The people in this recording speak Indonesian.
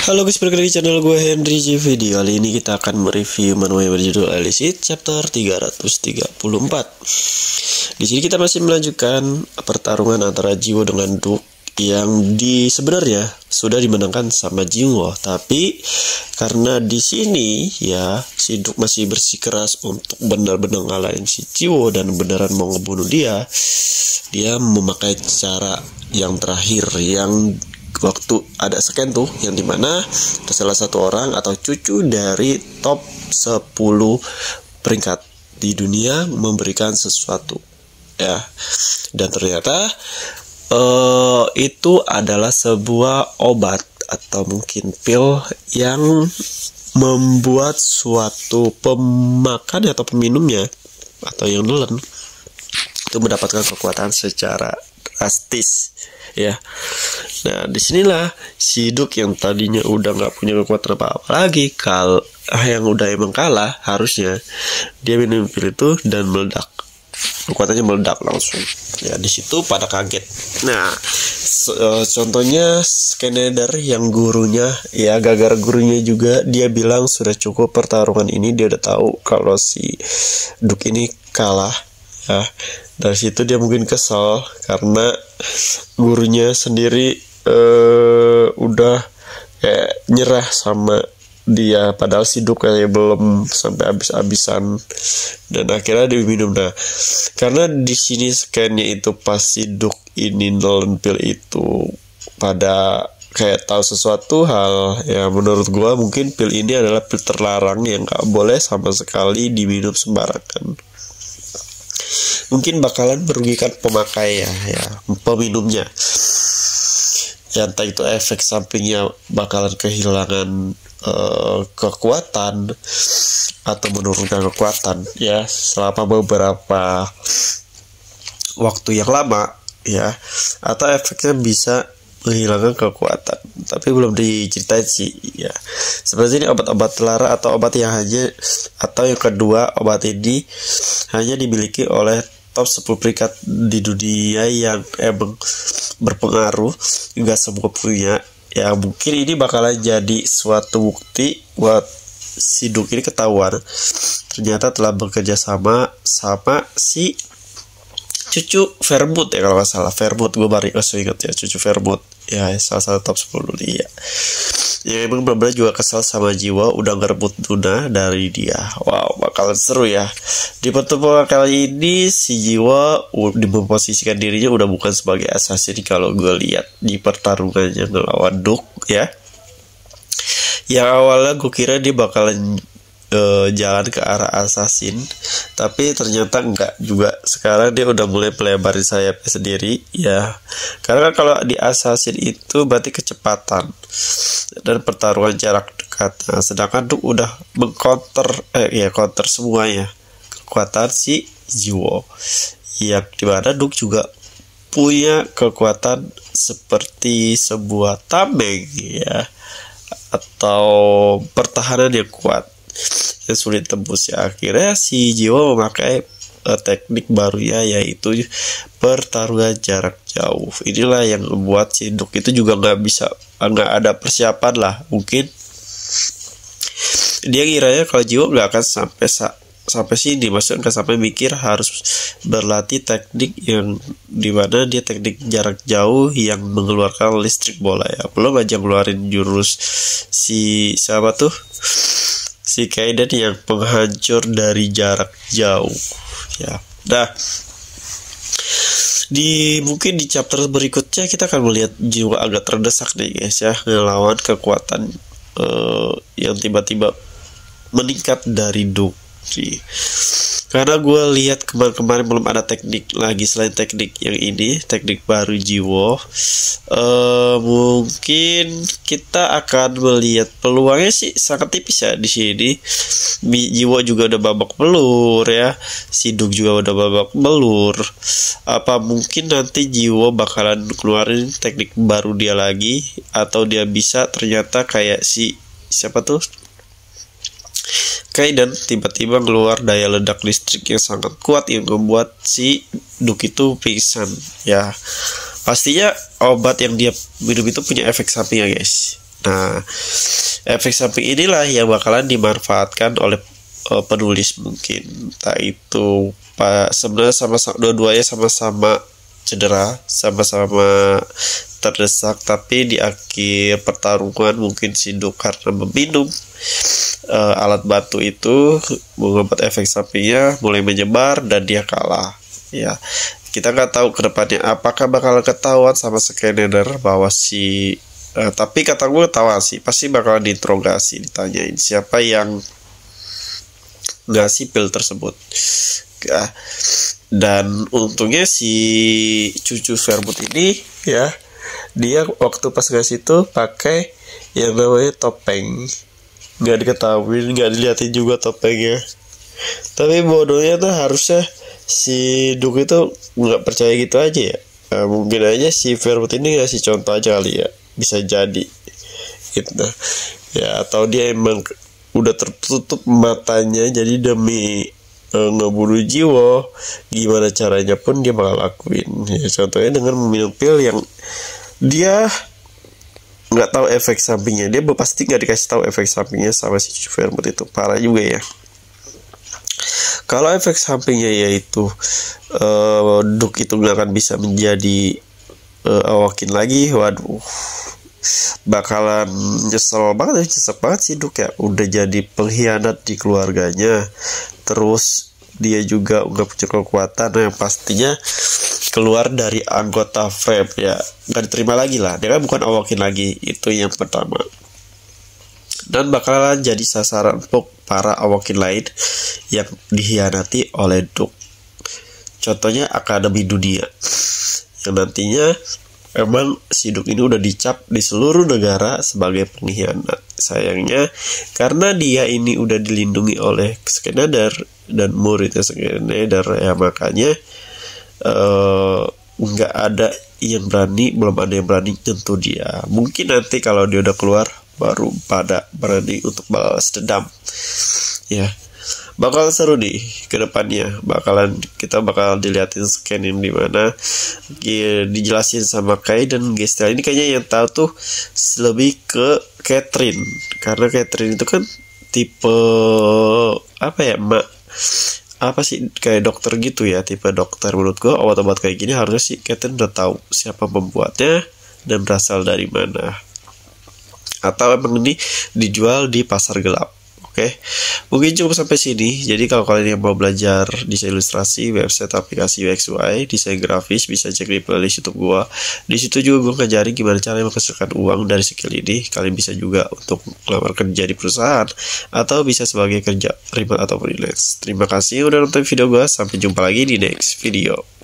Halo guys, balik lagi di channel gue Henry J. Video kali ini kita akan mereview manual yang berjudul Elicit chapter 334. Di sini kita masih melanjutkan pertarungan antara Jiwo dengan Duke yang sebenarnya sudah dimenangkan sama Jiwo, tapi karena di sini ya si Duke masih bersikeras untuk benar-benar ngalahin si Jiwo dan beneran mau ngebunuh dia memakai cara yang terakhir yang waktu ada scan tuh yang dimana salah satu orang atau cucu dari top 10 peringkat di dunia memberikan sesuatu ya, dan ternyata itu adalah sebuah obat atau mungkin pil yang membuat suatu pemakan atau peminumnya atau yang nelen itu mendapatkan kekuatan secara drastis ya. Nah disinilah si Duke yang tadinya udah nggak punya kekuatan apa-apa lagi, yang udah emang kalah, harusnya dia minum pil itu dan meledak, kekuatannya meledak langsung ya. Di situ pada kaget. Nah contohnya Schneider yang gurunya ya, gara-gara gurunya juga dia bilang sudah cukup pertarungan ini, dia udah tahu kalau si Duke ini kalah ya. Dari situ dia mungkin kesal karena gurunya sendiri udah kayak nyerah sama dia, padahal si Duke kayak belum sampai habis-habisan dan akhirnya dia minum. Nah karena di sini scan-nya itu pas si Duke ini nelen pil itu pada kayak tahu sesuatu hal ya, menurut gua mungkin pil ini adalah pil terlarang yang nggak boleh sama sekali diminum sembarangan. Mungkin bakalan merugikan pemakai ya peminumnya ya, entah itu efek sampingnya bakalan kehilangan kekuatan atau menurunkan kekuatan ya selama beberapa waktu yang lama ya, atau efeknya bisa menghilangkan kekuatan, tapi belum diceritain sih ya. Seperti ini obat-obat terlarang atau obat yang hanya, atau yang kedua, obat ini hanya dimiliki oleh top 10 peringkat di dunia yang emang berpengaruh, juga semua punya ya. Mungkin ini bakalan jadi suatu bukti buat si Duke ini ketahuan ternyata telah bekerja sama si cucu Vermouth ya, kalau nggak salah Vermouth, gue baru ingat ya, cucu Vermouth ya, salah satu top 10 dunia ya. Emang bener-bener juga kesal sama Jiwo udah ngerebut Luna dari dia. Wow, bakalan seru ya. Di pertemuan kali ini si Jiwo memposisikan dirinya udah bukan sebagai assassin kalau gue lihat di pertarungannya ngelawan Duke ya. Yang awalnya gue kira dia bakalan jalan ke arah assassin, tapi ternyata enggak juga. Sekarang dia udah mulai melebarin sayapnya sendiri ya, karena kan kalau di assassin itu berarti kecepatan dan pertarungan jarak dekat. Nah, sedangkan Duke udah mengcounter counter semuanya kekuatan si Jiwo, yang dimana Duke juga punya kekuatan seperti sebuah tameng ya, atau pertahanan yang kuat yang sulit tembus ya. Akhirnya si Jiwo memakai teknik baru ya, yaitu pertarungan jarak jauh. Inilah yang membuat si Duke itu juga nggak ada persiapan lah. Mungkin dia kiranya kalau Jiwo nggak akan sampai sini, maksudnya nggak sampai mikir harus berlatih teknik yang dimana dia teknik jarak jauh yang mengeluarkan listrik bola ya. Belum aja ngeluarin jurus si Kaiden yang penghancur dari jarak jauh ya. Nah mungkin di chapter berikutnya kita akan melihat Jiwo agak terdesak nih guys ya, ngelawan kekuatan yang tiba-tiba meningkat dari Duke. Karena gue lihat kemarin belum ada teknik lagi selain teknik yang ini, teknik baru Jiwo. Mungkin kita akan melihat peluangnya sih sangat tipis ya di sini. Jiwo juga udah babak belur ya, si Duke juga udah babak belur. Apa mungkin nanti Jiwo bakalan keluarin teknik baru dia lagi, atau dia bisa ternyata kayak siapa tuh, Kaiden tiba-tiba keluar daya ledak listrik yang sangat kuat yang membuat si Duke itu pingsan ya. Pastinya obat yang dia minum itu punya efek samping ya guys. Nah, efek samping inilah yang bakalan dimanfaatkan oleh penulis mungkin. Tak itu sebenarnya sama-sama, dua-duanya sama-sama cedera, sama-sama terdesak, tapi di akhir pertarungan mungkin si Duke karena meminum alat batu itu membuat efek sampingnya mulai menyebar dan dia kalah. Ya, kita nggak tahu kedepannya apakah bakal ketahuan sama skenario bahwa si tapi kata gue ketahuan sih, pasti bakal diinterogasi, ditanyain siapa yang ngasih pil tersebut. Dan untungnya si cucu Vermouth ini ya, dia waktu pas ngasih itu pakai yang namanya topeng. Nggak diketahui, nggak dilihatin juga topengnya. Tapi bodohnya tuh harusnya si Duke itu nggak percaya gitu aja ya. Nah, mungkin aja si Vermouth ini ngasih contoh aja kali ya, bisa jadi gitu. Ya, atau dia emang udah tertutup matanya, jadi demi ngebunuh jiwa gimana caranya pun dia bakal lakuin ya. Contohnya dengan meminum pil yang dia nggak tahu efek sampingnya, dia pasti nggak dikasih tahu efek sampingnya sama si cucu Vermouth itu. Parah juga ya. Kalau efek sampingnya yaitu Duke itu nggak akan bisa menjadi awakin lagi, waduh, bakalan nyesel banget sih Duke ya. Udah jadi pengkhianat di keluarganya, terus dia juga nggak punya kekuatan yang pastinya keluar dari anggota Frame ya, nggak diterima lagi lah. Dia kan bukan awakin lagi, itu yang pertama. Dan bakalan jadi sasaran untuk para awakin lain yang dikhianati oleh Duke. Contohnya Akademi Dunia, yang nantinya emang si Duke ini udah dicap di seluruh negara sebagai pengkhianat. Sayangnya karena dia ini udah dilindungi oleh Skenader dan muridnya Skenader ya, makanya nggak ada yang berani, belum ada yang berani nyentuh dia. Mungkin nanti kalau dia udah keluar baru pada berani untuk balas dendam ya. Bakal seru nih ke depannya, kita bakal dilihatin scanning di mana dijelasin sama Kai dan Gestel. Ini kayaknya yang tahu tuh lebih ke Catherine, karena Catherine itu kan tipe apa ya, apa sih, kayak dokter gitu ya, tipe dokter. Menurut gua obat-obat kayak gini harusnya sih Catherine udah tahu siapa pembuatnya dan berasal dari mana, atau emang ini dijual di pasar gelap. Oke, mungkin cukup sampai sini. Jadi kalau kalian yang mau belajar desain ilustrasi, website, aplikasi UX UI, desain grafis, bisa cek di playlist YouTube gua. Di situ juga gua ngajarin gimana cara menghasilkan uang dari skill ini. Kalian bisa juga untuk melamar kerja di perusahaan, atau bisa sebagai kerja remote atau freelance. Terima kasih udah nonton video gua. Sampai jumpa lagi di next video.